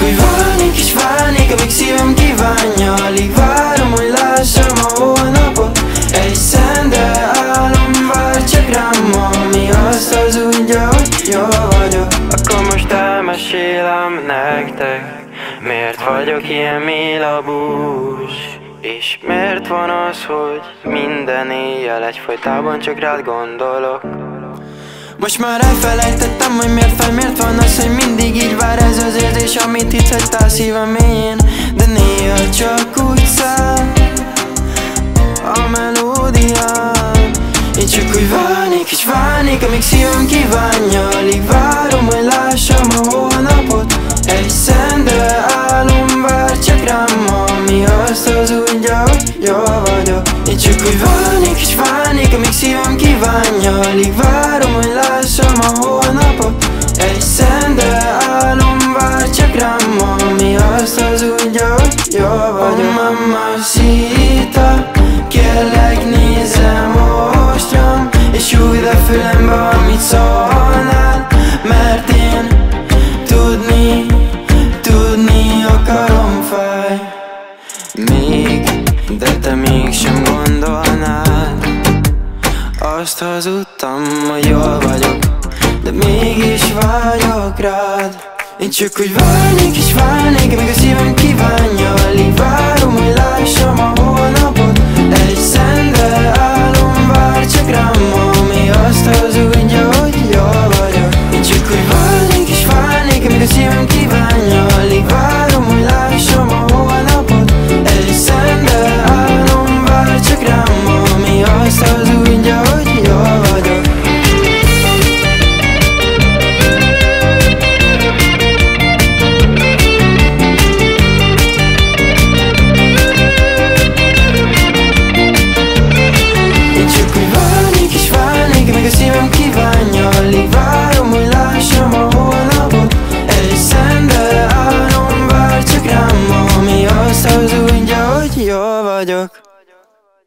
úgy válnék és válnék, amíg szívem kívánja. Alig várom, hogy lássam a holnapot. Egy szende álom vár csak rám, ami azt hazudja, hogy jól vagyok. Akkor most elmesélem nektek, miért vagyok ilyen mélabús, és miért van az, hogy minden éjjel egyfolytában csak rád gondolok. Most már elfelejtettem, hogy miért van az, hogy mindig így vár ez az érzés, amit itt hagytál szívem én. De néha csak úgy száll a melódiám. Én csak úgy válnék és válnék, amíg szívem kívánja. Alig várom, hogy lássam a holnapot. Egy szende álom vár csak rám, ami azt hazudja, hogy jól vagyok. Én csak úgy válnék és válnék, amíg szívem kívánja. Alig várom, hogy lássam a holnapot. Egy szende álom vár csak rám, ami azt hazudja, hogy jól vagyok. Oh, mamacita, kérlek nézze most rám, és nyújd a fülembe, amit szólnál, mert én tudni akarom, fáj még, de te mégsem gondolnád. Azt hazudtam, hogy jól vagyok, de mégis vágyok rád. Én csak úgy válnék és válnék, amíg a szívem kívánja.